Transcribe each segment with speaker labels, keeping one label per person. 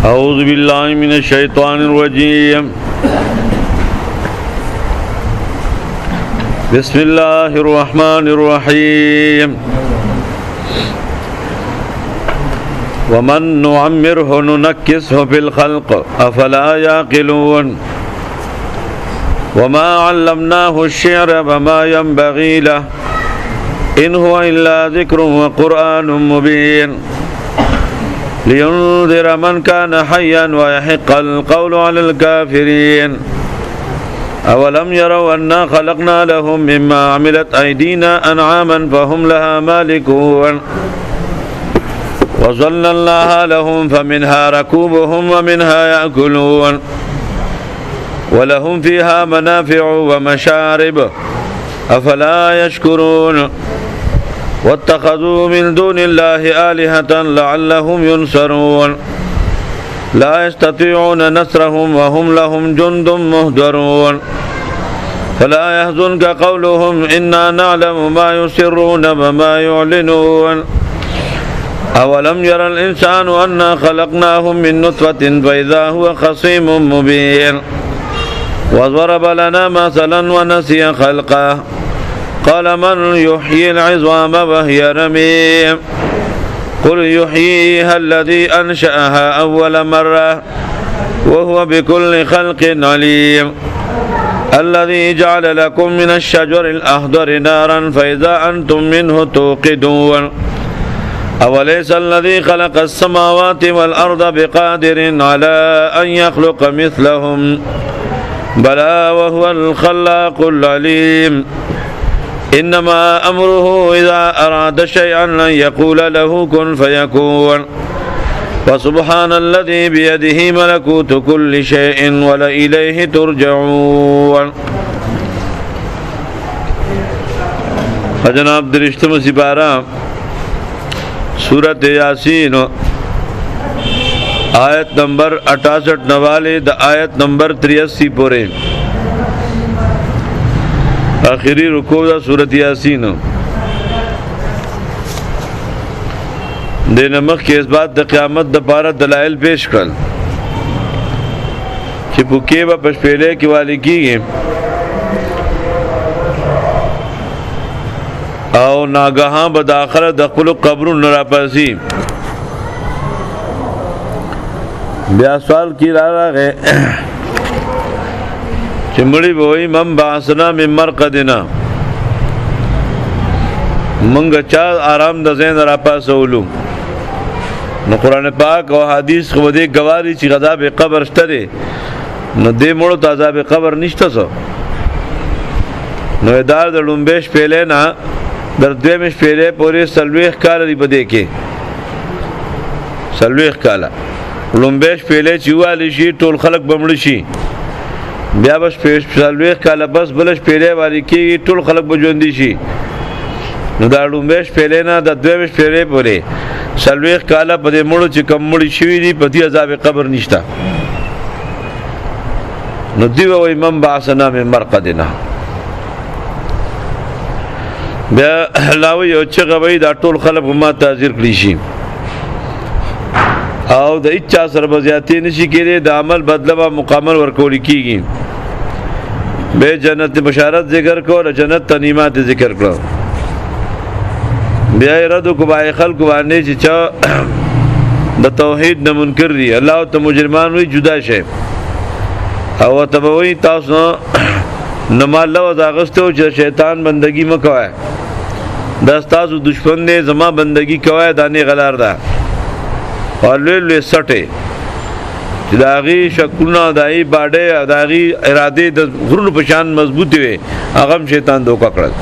Speaker 1: أعوذ بالله من الشيطان الرجيم بسم الله الرحمن الرحيم ومن نعمره ننكسه في الخلق أفلا يعقلون وما علمناه الشعر وما ينبغي له إن هو إلا ذكر وقرآن مبين لينذر من كان حيا ويحق القول على الكافرين أولم يروا أنا خلقنا لهم مما عملت أيدينا أنعاما فهم لها مالكون وظللناها لهم فمنها ركوبهم ومنها يأكلون ولهم فيها منافع ومشارب أفلا يشكرون واتخذوا من دون الله آلهة لعلهم ينصرون لا يستطيعون نصرهم وهم لهم جند مهدرون فلا يحزنك قولهم إنا نعلم ما يسرون وما يعلنون أولم ير الإنسان أنا خلقناهم من نطفة فإذا هو خصيم مبين وضرب لنا مثلا ونسي خلقه قال من يحيي العظام وهي رميم قل يحييها الذي أنشأها أول مرة وهو بكل خلق عليم الذي جعل لكم من الشجر الأخضر نارا فإذا أنتم منه توقدون أوليس الذي خلق السماوات والأرض بقادر على أن يخلق مثلهم بلى وهو الخلاق العليم إنما أمره إذا أراد شيئا أن يقول له كن فيكون وسبحان الذي بيده ملكوت كل شيء وإليه ترجعون. جناب درشتم سپارہ سورۃ یاسین آیت نمبر 68 نوالے دا آیت نمبر 83 پورے آخری رکوع دا سورۃ یاسین دے نمخ کے اس بات دا قیامت دا پارا دلائل پیش کر کہ پوکے با پشپیلے کی والی کی گئے او ناگہاں بداخل دخل قبر نرا پاسی بیا سوال کی رارا گئے چمڑی بوئی من بعثنا من مرقدنا منگا چاہ آرام دزین را پاس اولو نو قرآن پاک و حدیث خودے گواری چی غذاب قبر شترے نو دے مڑو تا عذاب قبر نشتا سو نو ادار در لنبیش پیلے نا در دویمش پیلے پوری سلویخ کالا دی بدے کے سلویخ کالا لنبیش پیلے چیوالی شی ټول خلق بمڑ شي بیا بس سلویخ کالا بس بلش پیلے والی کی ټول خلق بجوندی شي نو دا لنبیش پیلے نا دا دویمش پیلے پوری سلویخ کالا پدے مڑو چی کم مڑی شوی دی پدی عذاب قبر نشتا نو دیو وی من بعثنا من مرقدنا بیا لاوی او چه غوی دا ټول خلق ما تاذیر کلی شي او د اچا سره بزیاتی نشي کېږي د عمل بدله به مکمل ورکول کیږي به جنت بشارت ذکر کو او جنت تنیمات ذکر کړو بیا رد کو بای خلق باندې چې چا د توحید نه منکر دي الله ته مجرمان وي جدا شه او تبوی تاسو نه مال له زاغستو چې شیطان بندگی مکوای د تاسو دشمن نه زما بندگی کوای دانه غلار ده اولوی سټه چې داغي شکلونه دای باډه داغي اراده د غرونو په شان مضبوطی وي هغه شیطان دوکا کړل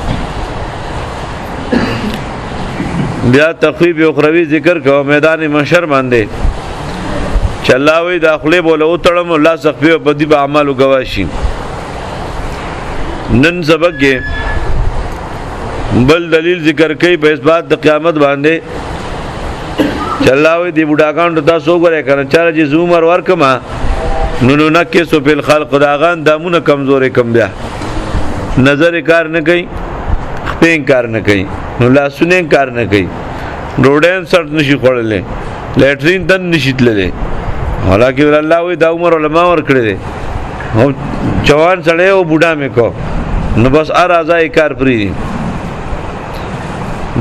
Speaker 1: بیا تخفیف اخروی ذکر کو میدان محشر باندې چلاوي داخله بوله او تړم الله سخفی په دې به اعمالو گواشي نن سبق بل دلیل ذکر کوي په اثبات د قیامت باندې چلاوي دی بډاګان ته تاسو غره کنه چاره چې زومر ورکما نو نکه سو په خلق داغان دامونه کمزورې کم بیا نظر کار نه کوي خپین کار نه کوي نو لاسونه کار نه کوي ډوډۍ سر نشي خورلې لیټرین تن نشي تللې حالانکه الله وی دا عمر علما ور کړی دی او جوان سړی او بوډا مې کو نو بس ارازای کار پری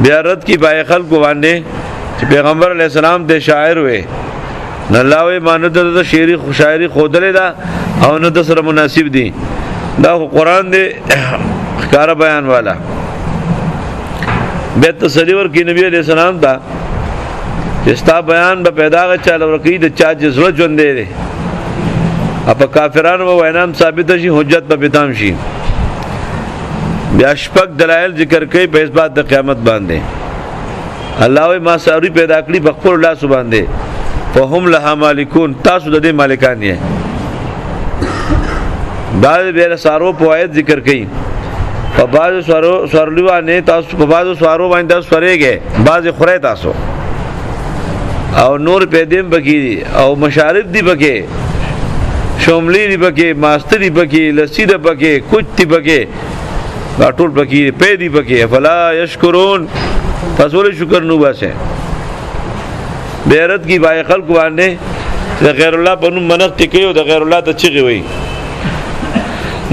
Speaker 1: بیا رد کی بای خلکو باندې چې پیغمبر علی السلام د شاعر وې نه الله وی مانو د شاعری خودلې دا او نه د سره مناسب دي دا قرآن دی ښکارا بیان والا به تسلی ورکی نبی علیہ السلام دا استا بیان به پیدا غ چاله ورکی د چا جزله ژوند دی اپ کافرانو وینام ثابت شي حجت په بتام شي بیا شپږ دلایل ذکر کوي په اثبات د قیامت باندې الله وی ما ساری پیدا کړی په خپل الله سبحان دی فهم لها مالکون تاسو د دې مالکان یې بعد به سارو فواید ذکر کوي په بعض سوارلو نه تاسو په بعض سوارو باندې تاسو فرېږي بعض خوري تاسو او نور پیدیم بکی او مشارب دی بکی شوملی دی بکی ماستر دی بکی لسی دی بکی کچھ دی بکی ټول بکی پیدی بکی فلا یشکرون فسول شکر نو باسه بیرت کی بای خلق باندې د غیر الله په نوم منق کوي او د غیر الله ته چغي وي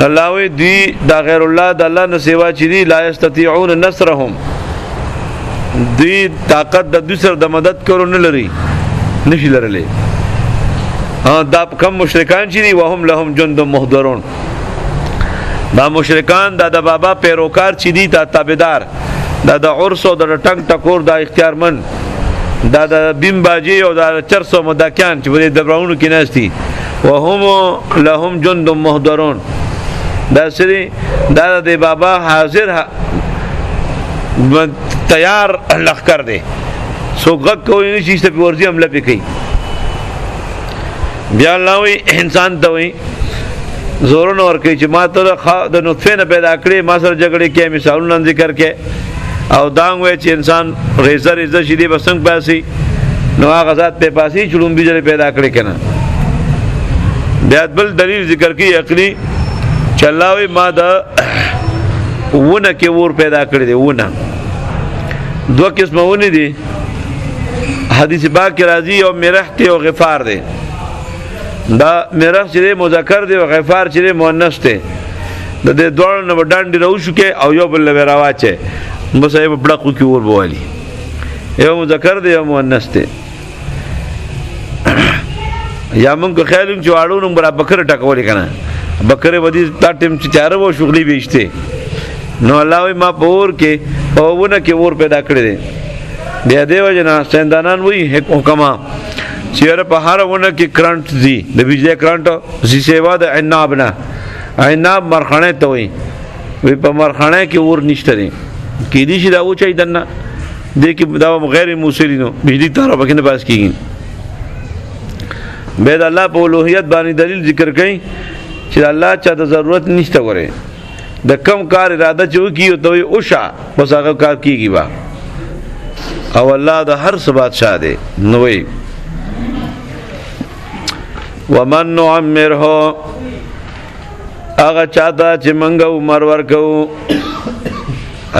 Speaker 1: الله وی دی دا غیر الله د الله نه سیوا چي دي لا یستطيعون نصرهم دی طاقت د دوسر د مدد کولو نه لري نشي لرلې دا کم مشرکان چې دي وهم لهم جند محضرون دا مشرکان دا د بابا پیروکار چې دي دا تابعدار دا د عرس او د ټنګ ټکور دا اختیارمن دا د بیم باجی او دا چرسو مدکان چې په دبرونو کې ناشتي وهم لهم جند محضرون دا سری دا د بابا حاضر تیار لخر دی سو غک کوئی نشي چې په ورزي عمله پکې بیا الله وی انسان ته وی زورن ور کوي چې ما ته د نطفه نه پیدا کړې ما سره جګړه کې مثالونه ذکر کې او دانګ وی چې انسان ریزه شیدې بسنګ پاسي نو هغه ذات په پاسي چلون بيجره پیدا کړې کنه بیا بل دلیل ذکر کوي عقلی چې الله وی ما دا ونه کې ور پیدا کړې دی ونه دو قسمه ونی دي حدیث پاک راځي او مرحت او غفار دي دا مرح چې مذکر دی او غفار چې مؤنث دی د دې دوړ نه وډاندې راوشو کې او یو بل له راواچه مصیب بڑقو کې ور بوالي یو مذکر دی او مؤنث دی یا موږ خیال چې واړو نو برابر بکر ټکولې کنه بکر ودی تا ټیم چې چاره وو شغلې بیشته نو الله ما پور کې او ونه کې ور پیدا کړی دی بیا دیو جنا سندانان وی حکما چیرې په هر ونه کې کرنٹ دی د بجلی کرنٹ زی سیوا د عناب نه عناب مرخانه ته وی په مرخانه کې ور نشته دی کې دي چې دا و چي دنه دې کې دا غیر موصلینو بجلی تار په کې نه پاس کیږي به د الله په اولوہیت باندې دلیل ذکر کړي چې الله چا د ضرورت نشته غره د کم کار اراده چو کیو ته اوشا بس هغه کار کیږي با او الله د هر څه بادشاہ دی نو وی ومن نعمره هغه چاته چې منګه عمر ورکو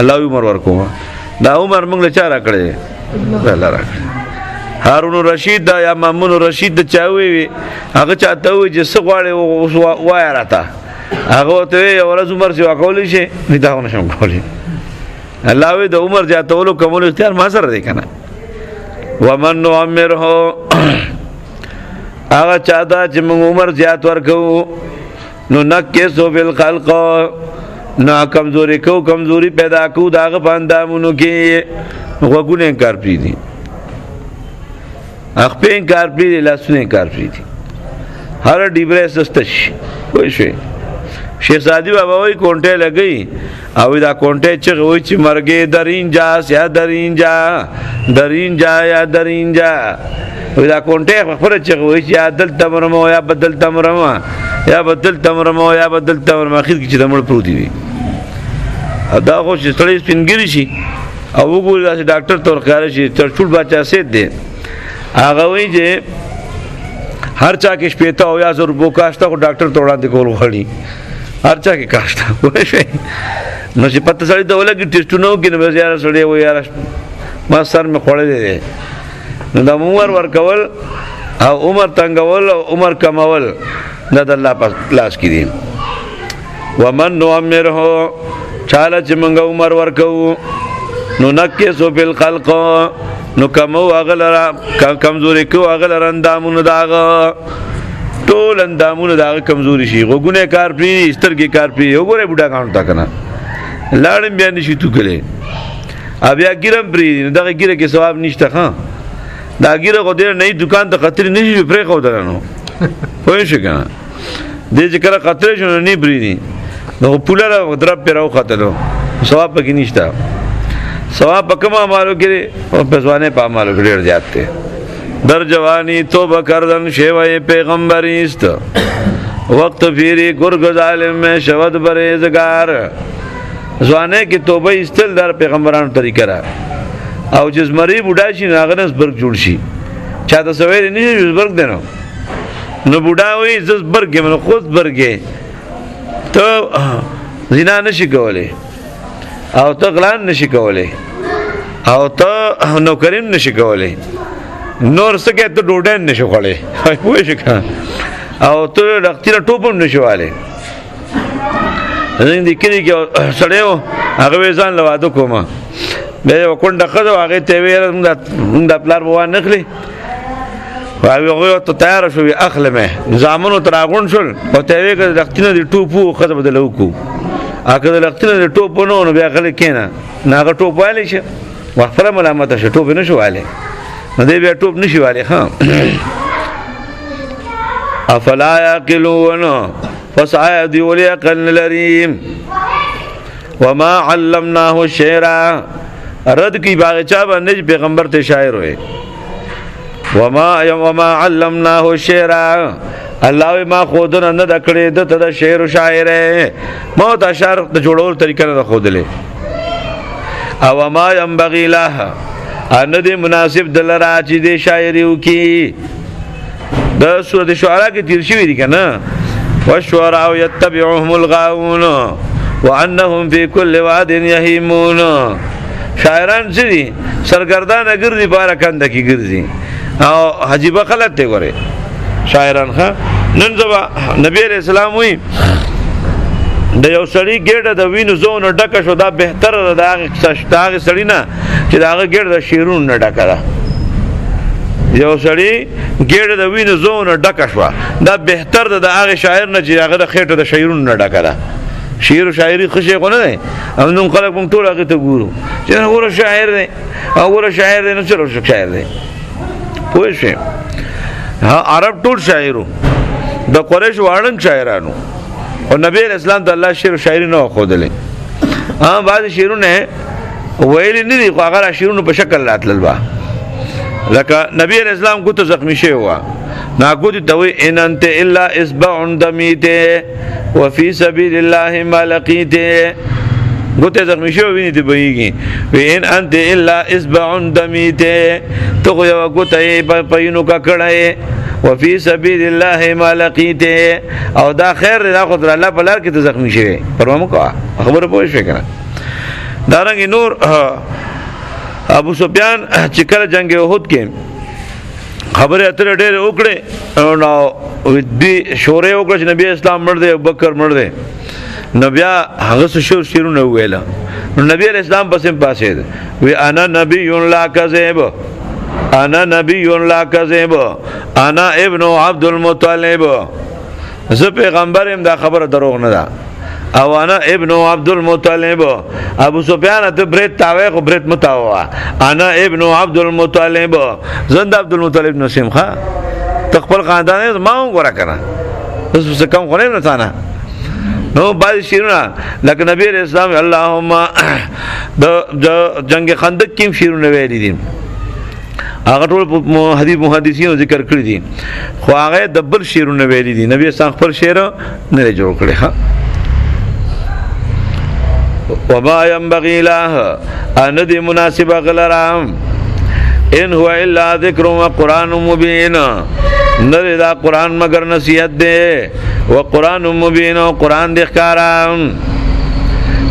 Speaker 1: الله عمر ورکو دا عمر موږ له چا راکړي الله راکړي هارون رشید دا یا مامون رشید د چاوي هغه چاته وي چې څه غواړي وای راته هغه ته ورځ عمر سی وکول شي دا نشم کولی الله وی د عمر زیاتولو کومو اختیار ما سره دی کنه ومن نعمره هغه چاته چې موږ عمر زیات ورکو نو نکسو فی الخلق نا کمزوری پیدا کو داغه باندامونو کې وګونه انکار پری دي اخپې انکار پری دي لاسونه انکار پری دي هر ډیبره سستش وای شي شیخ سادی بابا وای کونټه لګی او دا کونټه چې وای چې مرګه درینجا یا درینجا وای دا کونټه خبره چې وای چې عدل تمرمو یا بدل تمرمو یا بدل تمرمو اخر کې چې دمړ پروت دی دا خو چې سړی سپینګری شي او وګوري دا ډاکټر تور کار شي چرچول بچا سید دی هغه وای چې هر چا کې شپېته او یا زر بو کاشته کو ډاکټر توړاندې کول غړي هر چا کې کاشته وای شي نو چې پته سړی ته ولګي ټیسټونو کې نو زیاره سړی وای یار ما سر مې خوړې دي نو دا مور ور کول او عمر تنگول او عمر کمول دا د الله په لاس کې دي. ومن نعمره چاله چې موږ عمر ورکو نو نکسو فی الخلق نو کمو اغلرا کمزوری کو اغلرا اندامونو داغه ټول اندامونو داغه کمزوری شي غوګونه کار پری سترګې کار پری وګوره بوډا کانو تا کنه لاړم بیا نشي تو کله بیا ګیرم پری دغه ګیره کې ثواب نشته ها دا ګیره غو دې نه دکان ته خطر نشي پرې خو درنو وای شي کنه دې چې کله خطر شنو نه پری نو پوله درب پر او خطرو ثواب پکې نشته ثواب پکما مالو کې او پسوانه په مالو کې ډیر زیات ته در جوانی توبه کردن شیوه پیغمبری است وقت فیری گرگ ظالم میں شود بریزگار زوانه کې توبه استل در پیغمبرانو طریقه را او جز مری بوډا شي ناغنس برګ جوړ شي چاته سویر نه جز برګ دینو نو بوډا وي جز برګ من خود برګ ته زنا نشي کولای او ته غلان نشي کولای او ته نوکرین نشي کولای نور سکه ته ډوډۍ نشو خړې وای شي او ته ډاکټر ټوپم نشواله زين دي کلی کې سړیو هغه ځان لواده کومه به وکونډه خدو هغه ته ویل موږ د پلار بوان نخلي هغه ته تیار شو اخلمه زامنو تراغون شول او ته وی کړه ډاکټر دي ټوپو خدو بدلو کو اګه د ډاکټر دي ټوپو نو بیا خل کېنه ناغه ټوپ والی شه وفره ملامت شه ټوپ نشو والی نو دی بیا ټوپ نشي والی ها افلا یعقلون فسعى دی ولی عقل لریم وما علمناه الشعر رد کی باغ چا باندې پیغمبر ته شاعر وي وما علمناه الشعر الله ما خودن نه دکړې د ته شعر او شاعر مو د اشعار د جوړول طریقه نه خودلې او ما ينبغي له ان دې مناسب دلرا چې دې شاعری وکي د سورۃ شعراء کې تیر شوی دي کنه والشعراء يتبعهم الغاوون وانهم في كل واد يهيمون شاعران چې سرګردان ګرځي بار کنده کې ګرځي او حجيبه غلط دی ګوره شاعران ها نن زبا نبی عليه السلام وي د یو سړی ګډه د وینو زونه ډکه شو دا بهتر د هغه سړی نه چې دا هغه ګډه د شیرون نه ډکه ده یو سړی ګډه د وینو زونه ډکه شو دا بهتر د هغه شاعر نه چې هغه د خېټه د شیرون نه ډکه ده شعر او شاعری خوشی کو نه دی او نن خلک موږ ټول هغه ته ګورو چې هغه شاعر دی هغه شاعر دی نو چلو شاعر دی پوه شئ عرب ټول شاعرو د قریش واړن شاعرانو او نبی اسلام د الله شعر او شاعری نه خودلې بعض شعرونه ویل نه دي هغه شعرونه په شکل راتلل با لکه نبی اسلام کو ته زخمی شوی و ناګو ته وی ان انت الا اسبع دمیته وفي سبيل الله ما لقيته ګوته زخمی شوی ویني دی بهيږي وین انت الا اسبع دمیته تو یو ګوته په پینو کا کړه وفي سبيل الله ما لقيته او دا خیر دا خدای الله په لار کې ته زخمی شوی پرمو کا خبره پوه شو کنه دارنګ نور ابو سفیان چې کله جنگ احد کې خبره اتر ډېر وکړي نو دې شورې وکړه چې نبی اسلام مړ دی ابوبکر مړ دی نبی هغه څه شیرونه ویلا نو نبی اسلام پسې پاسه وی انا نبی لا کذب انا نبی لا کذب انا ابن عبد المطلب زه پیغمبر يم دا خبره دروغ نه ده او انا ابن عبد المطلب ابو سفیان ته برت تاوه خو برت متاوه انا ابن عبد المطلب زند عبد المطلب نسیم ښا تخپل خاندان ما وګورا کنه بس کم خو نه تانا نو بعد شیرونه لکه نبی اسلام اللهم د جنگ خندق کې شیرونه ویلي دي هغه ټول حدیث محدثینو ذکر کړی دي خو هغه د بل شیرونه ویلي دي نبی اسلام خپل شعر نه جوړ کړی ها وما ينبغي له ان دي مناسب غلرام ان هو الا ذکر و قران مبین نه دا قران مگر نصیحت دے و قران مبین و قران د ښکارا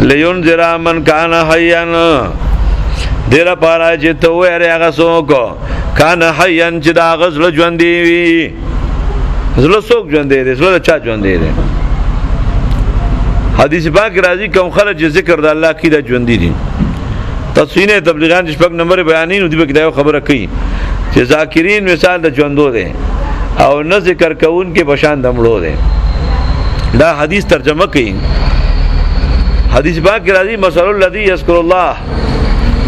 Speaker 1: لینذر من کان حیا دیره پاره چې ته وېره هغه څوک کان حیان چې دا غزل ژوند دی زړه څوک ژوند دی زړه چا ژوند دی حدیث پاک راځي کوم خلک ذکر د الله کی د ژوند دي تصوینه تبلیغان شپږ نمبر بیانین دی به خبره کوي چې ذاکرین مثال د ژوندو دی او نه ذکر کوون کې بشان دمړو دی دا حدیث ترجمه کوي حدیث پاک راځي مثل الذی یذکر الله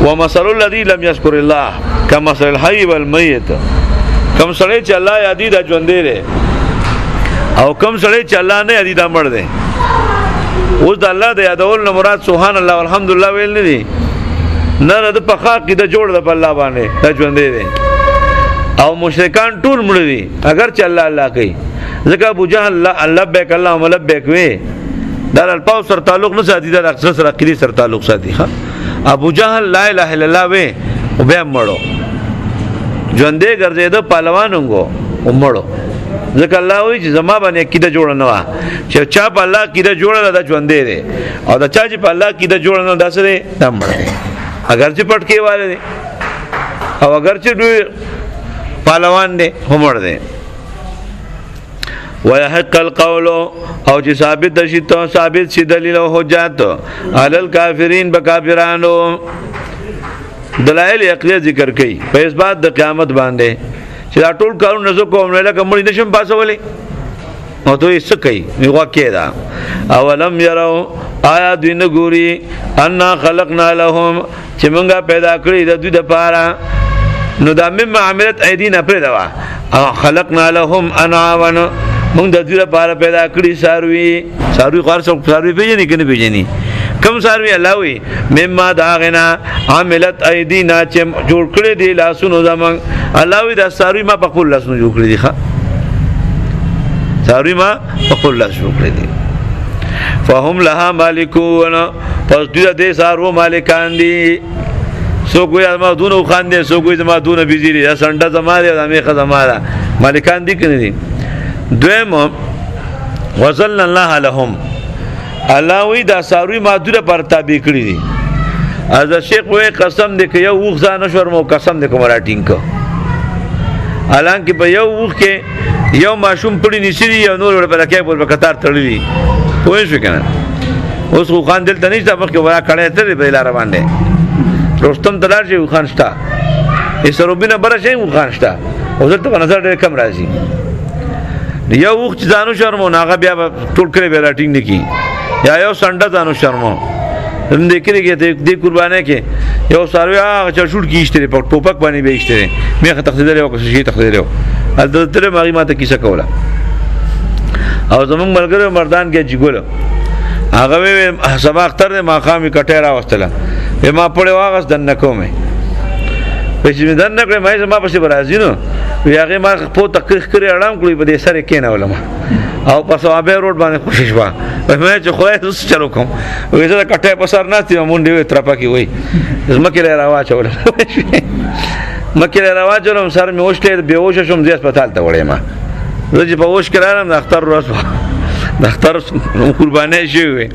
Speaker 1: ومثل الذی لم یذکر الله کمثل الحی والمیت کم سړی چې الله یادی د ژوند دی او کم سړی چې الله نه یادی دا مړ دی اوس د الله د یادول نه مراد سبحان الله والحمدلله ویل نه دي نه د پخا کې د جوړ د الله باندې د ژوند دی او مشرکان ټول مړ دي اگر چې الله الله کوي ځکه ابو جهل الله لبیک اللهم لبیک وی دا الفاظ سره تعلق نه ساتي دا اکثر سره عقیده سره تعلق ساتي ها ابو جهل لا اله الا الله وی او به مړو ژوندې ګرځیدو پهلوانونګو مړو ځکه الله وی چې زما باندې عقیده جوړ نه وا چې چا په الله عقیده جوړ نه دا ژوندې دی او دا چا چې په الله عقیده جوړ نه دا سره دا مړ دی اگر چې پټکی والے دی او اگر چې دوی پهلوان دی همړ دی ويحق القول او چې ثابت دشي ته ثابت شي دلیل او حجت علی الکافرین بکافرانو دلایل عقلی ذکر کړي په اثبات د قیامت باندې چې دا ټول کارونه زه کوم نه لکه مړی نشم پاسولې او ته یې څه کوي میغه کېدا اولم يروا آیا دوی نه ګوري ان خلقنا لهم چې موږ پیدا کړی د دوی لپاره نو دا مما عملت ایدینا پر دوا خلقنا لهم انعاما موږ د دوی لپاره پیدا کړی ساروی خارڅ ساروی پیژنې کنه پیژنې کم ساروی الله وی مما داغنا عملت ایدینا چې جوړ کړی دی لاسونو زمون الله وی دا ساروی ما په خپل لاسونو جوړ کړی دی ښا ساروی ما په خپل لاس جوړ کړی دی فهم لها مالکون پس دوی د سارو مالکان دي سو کوی ما دونو خان دي سو کوی ما دونو بيزيري یا سنډه زماره د میخه زماره مالکان دي کنه دي دویم وصلنا الله لهم الله وی دا ساروی ما دوی پر تابع کړی دي از شیخ وې قسم دې ک یو وخ ځان شرم او قسم دې کوم راټینګ کو الان کې په یو وخ کې یو ماشوم پړی نشي یو نور په لکه په قطار تړلی پوه شو کنه اوس خو خان دلته نشته مخکې ورا کړه ته په لار باندې رستم تلار شي خان شتا اسروبینه بر شي خان شتا اوس ته په نظر ډېر کم راځي یو وخت ځانو شرمو ناغه بیا ټول کړي به راټینګ نکی یا یو سنډه ځانو شرمو هم دې کړي کې دې قربانه کې یو ساروی هغه چرشوټ کیشته په ټوپک باندې بیشته میخه تخدیدل یو څه شي تخدیدل البته تر ماغي ماته کیسه کوله او زمونږ ملګری مردان کې جګول هغه سبا اختر ما خامي کټه را واستله ما پړې واغس دن نکومه پښې دن نکړې مې ما پښې برازي نو هغه ما په تحقیق کړی اړم کړی په دې سره کې نه ولما او پسو ابه روډ باندې خوشش وا مې چې خو یې چلو کوم وې زه کټه په سر نه تي مونډې وې ترپا کې وې زمکه لري راواچول مکه لري راواچول سر مې وشته به وښه شم دې هسپتال ته وړې ما زه چې په وښ کړم د اختر ورځ د اختر قربانې شوې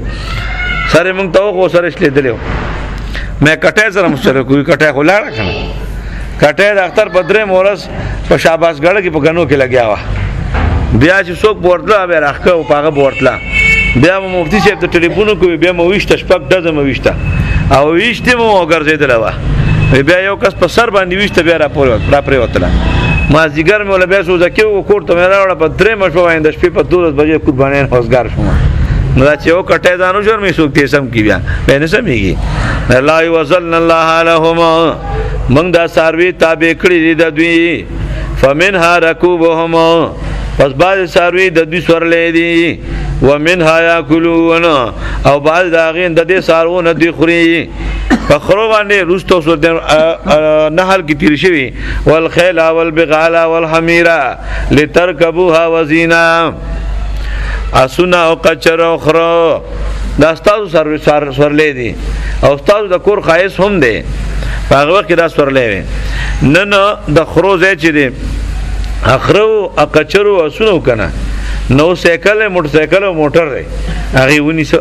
Speaker 1: سره مونږ ته خو سره شلې دلیو مې کټه سره مشره کوی کټه خلاړه کنه کټه د اختر په درې مورس په شاباس ګړه کې په غنو کې لګیا وا بیا چې څوک بورتلا به راخه او پاغه بورتلا بیا مفتي صاحب ته ټلیفون کوي بیا مو وښته شپک دزه مو وښته او وښته مو ګرځیدل وا بیا یو کس په سر باندې وښته بیا را پرې وتله ما زیګر مې ولا بیا سوزه کې کوړ ته مې راوړه په درې مشو باندې د شپې په 12 بجې قربانین اوسګار شوم نو دا چې یو کټه ځانو شور مې سوک تیسم کی بیا به نه سمېږي الله وصلنا الله لهما من دا ساروی تابع کړی دي د دوی فمنها ركوبهم پس بعض ساروی د دوی سورلې دي ومنها یاکلون او بعض داغین د دې سارونه دی خوري فخرو باندې روستو سور نهل کی تیر شوی والخيل والبغال والحمير لتركبوها وزينا اسنا او قچر او خرو دا استاد سورلې دي او استاد د کور خایس هم دي هغه وخت دا سورلې نن د خرو ځای چې دي اخرو اقچرو اسونو کنه نو سایکل موټر سایکل او موټر دی هغه ونیسو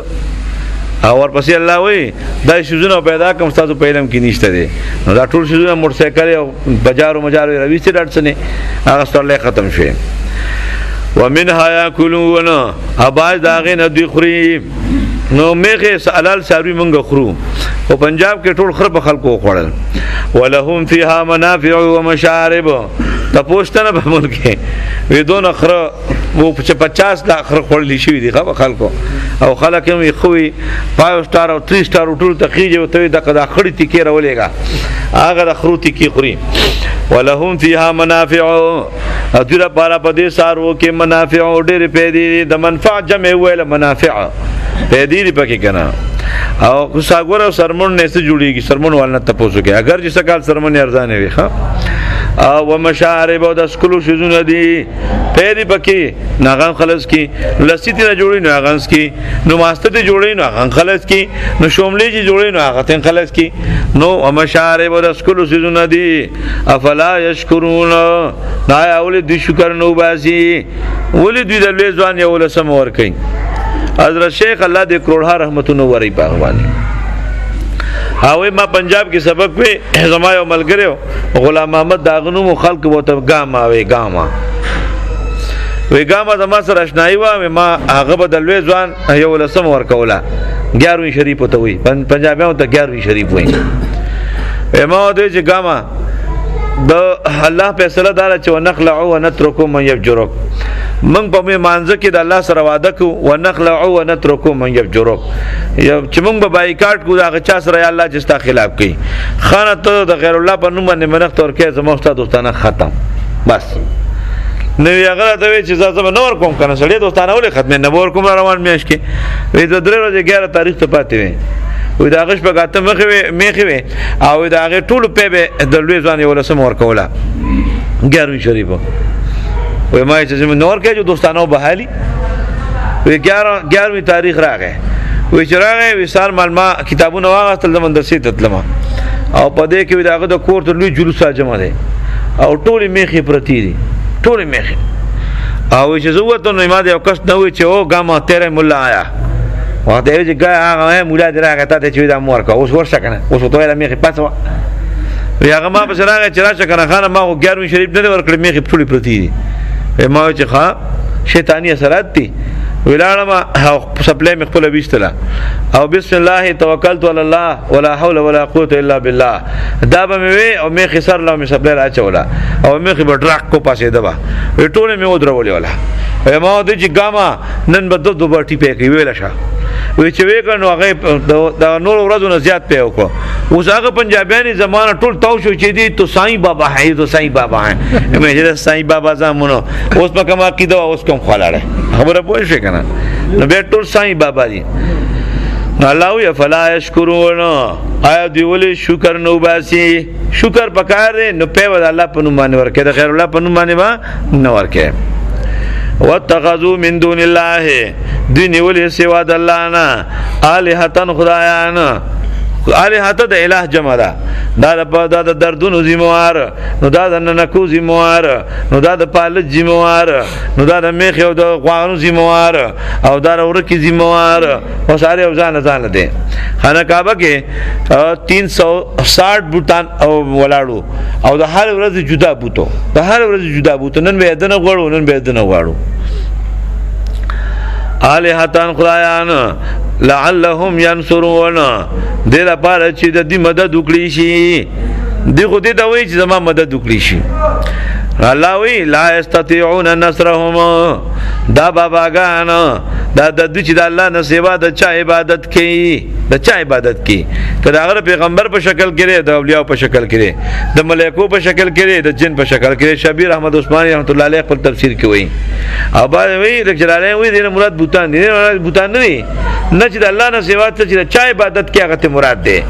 Speaker 1: او ورپسې الله وایي دا شیزونه پیدا کوم تاسو په علم کې نشته دي نو دا ټول شیزونه موټر سایکل او بازارو مجارو رويستي ډاټسنه هغه ستړلې ختم شي ومنها یاکلون اباز داغه نه دی خوري نو میخه سالال ساروی مونږ خورو او پنجاب کې ټول خر په خلکو خوړل ولهم فيها منافع ومشارب تپوستنه په ملک وی دون اخر وو 50 لاخ خر خورلی شي دي خلکو او خلک هم خوې 5 سٹار او 3 سٹار ټول تخیجه وته د خړی تکي راولېګا هغه د خروتی کی خوري ولهم فيها منافع اذر پارا پدې سارو کې منافع ډېر پیدې د منفعت جمع ویل منافع پیدې پکې کنا او ساګور او سرمن نه څه جوړيږي سرمن والنه تاسو کې اگر چې سکال سرمن ارزانه وي ښا او مشارب او د سکلو شزونه دي پیدې پکې ناغان خلص کی لسیتی نه جوړي نه غانس کی نو ماسته ته جوړي نه غان خلص کی نو شوملې چې جوړي نه هغه تن خلص کی نو مشارب او د سکلو شزونه دي افلا یشکرون دا اول دي شکر نو باسي ولې دوی د لوی ځوان یو لسم ور کوي حضرت شیخ الله دې کروڑها رحمتونو وری باغوانی هاوی ما پنجاب کې سبق په زما یو ملګری غلام محمد داغنو خلق وته ګاما وی ګاما د ما سره آشنایی و ما هغه بدلوي ځوان یو لسم ور کوله 11 شریف ته وی پنجابیانو ته 11 شریف وی ما دوی چې ګاما د الله فیصله دار چې ونخلعوا ونتركوا من يفجرك من په مانځ کې د الله سره وعده کو ونخلعوا ونتركوا من يفجرك چې موږ به بایکاټ کو دا چا سره الله جستا خلاف کوي خانه ته د غیر الله په نوم باندې منښت ورکې زموږ استاد دوستانه ختم بس نو هغه ته وی چې زما نور کوم کنه سړی دوستانه ولې ختمه نه ور کوم روان میاش کې وې د درې ورځې 11 تاریخ ته پاتې وي وې دا غش په ګاته مخې وي او دا غ ټول په د لوی ځان یو لسم ور کوله 11 شریف وې ما چې زمو نور کې جو دوستانو بحالي وې 11 تاریخ راغې وې چې راغې وسار مالما کتابونه واغستل زمون درسې تتلم او په دې کې وې داغه د کور ته لوی جلوس جمع دي او ټول میخي پرتی دي ټول میخي او چې زه وته نو ما دې او کس نه وې چې او ګاما تیرې مولا آیا وته چې ګا هغه مولا دې راغی ته چې دا مور کا اوس ورشه کنه اوس ته ویل میخي پاتوا وی هغه ما په سره چې راشه کنه خانه ما 11 شریف نه ورکړ میخي ټول پرتی دي ما چې ښا شیطانی اثرات دي ویلاړم او سپلې مخفل ویستله او بسم الله توکلت علی الله ولا حول ولا قوه الا بالله دا به مې او مې خسر له مې سپلې راچولا او مې خبر ډراک کو پاسې دبا ټوله مې ودرولې ولا ما د چې ګاما نن به دوه ټی پې کوي ویل شه وی چې وګنو هغه د نور ورځو نه زیات په وکړو اوس هغه پنجابیانی زمانہ ټول تاو شو چې دی تو ساईं بابا ہے تو ساईं بابا ہے مې چې ساईं بابا زمونو اوس په کومه کې دا اوس کوم خلاړه خبره پوه شئ کنه نو به ټول ساईं بابا دي الله وی فلا یشکرون آیا دی ولې شکر نو باسي شکر پکاره نو په ود الله په نوم باندې ورکه د خیر الله په نوم باندې نو ورکه واتخذوا من دون الله دین ولې سوا د الله نه الہتن خدایان الہت د الہ جمع ده دا د دردونو زموار نو دا د ننکو زموار نو دا د پالج زموار نو دا د میخ او د غوانو زموار او دا د ورکی زموار او ساره او ځان ده خانه کعبه کې 360 بوتان او ولاړو او د هر ورځ جدا بوتو نن به دنه غوړو نن به دنه غواړو الہتان خدایان لعلهم ينصرون دې لپاره چې د دې مدد وکړي شي دی خو دې دا وایي چې زما مدد وکړي شي الله وی لا یستطيعون نصرهم دا باباګان دا د دې چې د الله نه سیوا د چا عبادت کوي کله هغه پیغمبر په شکل کې د اولیاء په شکل کې د ملائکو په شکل کې د جن په شکل کې شبیر احمد عثماني رحمت الله علیه په تفسیر کې وایي او بعد وی رجلاله وی د مراد بوتان دي بوتان نه چې د الله نه سیوا ته چې چا عبادت کې هغه ته مراد ده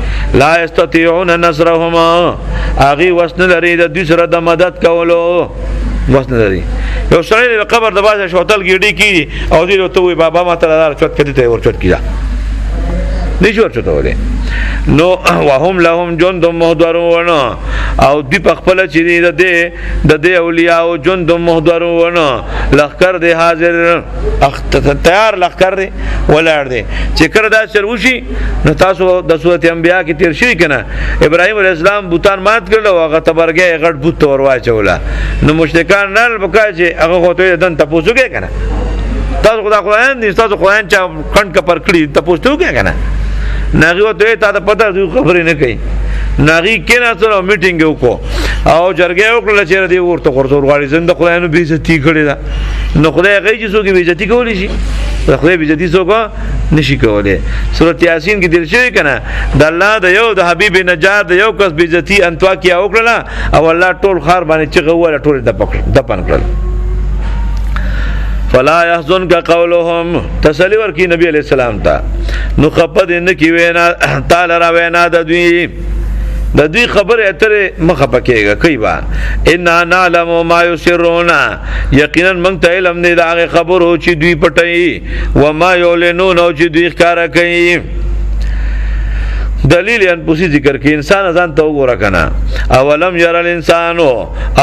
Speaker 1: لا یستطيعون نصرهم اغي وسن لري د دې سره د مدد کولو وسن لري یو سړی د قبر د بازه شوتل ګډي کی او دې ته وی بابا ما ته لار چوت کړي ته ور چوت کیدا نشي ورچتولې نو وهم لهم جند محضرون او دی پخپل چې د دې اولیاء او جند محضرون لخر دی حاضر تیار لخر دی ولار دی چې کړه دا چل وشي نو تاسو د سورۃ انبیاء کې تیر شي کنه ابراهیم علیه السلام بوتان مات کړل او هغه تبرګه غټ بوت ور واچوله نو مشرکان نل بکای چې هغه غوته دن تاسو کې کنه تاسو خدا قرآن دي تاسو قرآن چا کڼ کا پر کړی تاسو ته کې کنه ناغي وته تا ته پته دی خبرې نه کوي ناغي کینا سره میټینګ وکړو او جرګه وکړه چې دی ورته ورته غواړي زنده قرآن به عزت کړی دا نو خدای هغه چې څوک به عزت کولی شي خدای به عزت څوک نشي کولای سورۃ یاسین کې دل شوی کنه د الله د یو د حبیب نجات د یو کس به عزت انتوا کیا وکړه او الله ټول خار باندې چې غوړه ټول د پن کړل فلا يحزنك قولهم تسلی ورکی نبی علیہ السلام تا نو خپد ان کی وینا تعالی را وینا د دوی خبر اتره مخه پکېګه کوي با ان نعلم ما يسرون یقینا من ته علم نه دا خبرو چې دوی پټي و ما يعلنون او چې دوی ښکارا کوي دلیل ان پوسی ذکر کې انسان ځان ته وګوره کنه اولم ير الانسان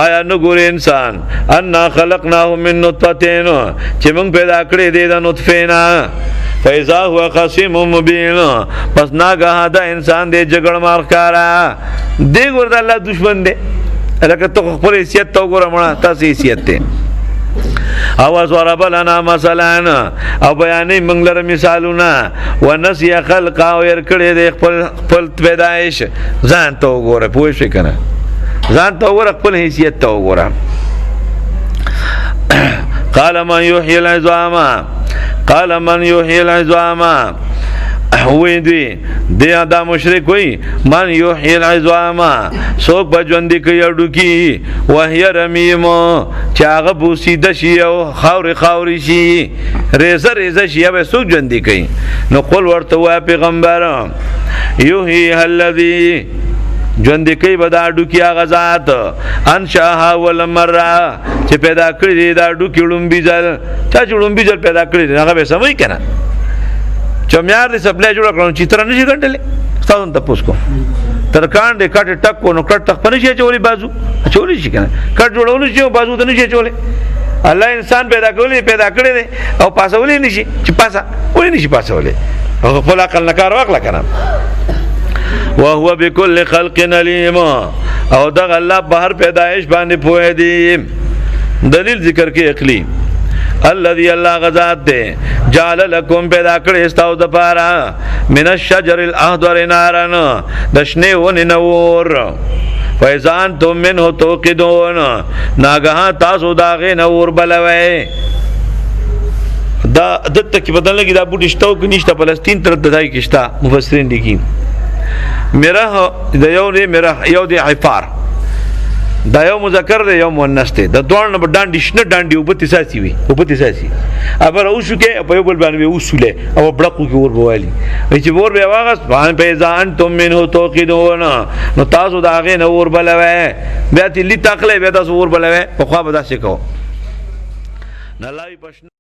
Speaker 1: آیا نو ګور انسان ان خلقناه من نطفه چې موږ پیدا کړی دی د نطفه نه فاذا هو خصيم مبين پس ناګه دا انسان دی جګړ مار کارا دی ګور د الله دشمن دی لکه ته خپل حیثیت ته وګوره مړه تاسو حیثیت ته او ضرب لنا مثلا او بیانې موږ لره مثالونه ونسي خلق او ير کړي د خپل پیدائش ځان ته وګوره پوه شئ کنه ځان ته وګوره خپل حیثیت ته وګوره قال من يحيي العظام وې دی دا مشرک وي من يحيي العظام سوک بجوندې کوي اډو کی وهي رمیم چې هغه بوسیده شي او خاوري شي ریزه شي به سوک ژوندې کوي نو قول ورته وای پیغمبر يحيي الذي ژوندې کوي به دا اډو کی هغه ذات انشاها ولمره چې پیدا کړی دی دا اډو کی لومبي ځل چا لومبي ځل پیدا کړی هغه به سموي کنه چمیار دې سپلای جوړ کړو چې تر نه شي ګڼلې تاسو ته پوښتنه تر کان دې کټ ټک کو نو کټ تک پنه شي چولې بازو چولې شي کنه کټ جوړول شي بازو ته نه شي چولې الله انسان پیدا کړی دی او پاسولې نشي چې پاسا ولې نشي پاسولې هغه خپل عقل نه کار واخلا کنه وهو بكل خلق عليم او دا الله بهر پیدائش باندې پوهه دی دلیل ذکر کې عقلی الذي الله غزاد دے جعل لكم پیدا کړی استاو د پاره من الشجر الاخضر نارن دشنه ون نور فیزان تم منه توقدون ناګه تاسو داغه نور بلوي دا دته کې بدل لګي دا بوټی شتو کې نشته فلسطین تر دای کې شته مفسرین دي میرا د یو دی عفار دا یو مذکر دی یو مؤنث دی د دوه نه ډانډی شنه ډانډی وبتی ساسي وي وبتی ساسي ابر او شو کې په یو بل باندې وسوله او بړقو کې ور بوالي چې ور به واغس باندې پیزان تم منه توقدون نو تاسو دا غې نه ور بلوي بیا تی لی تقلې بیا تاسو ور بلوي په خوا به دا څه کو نه لای پښ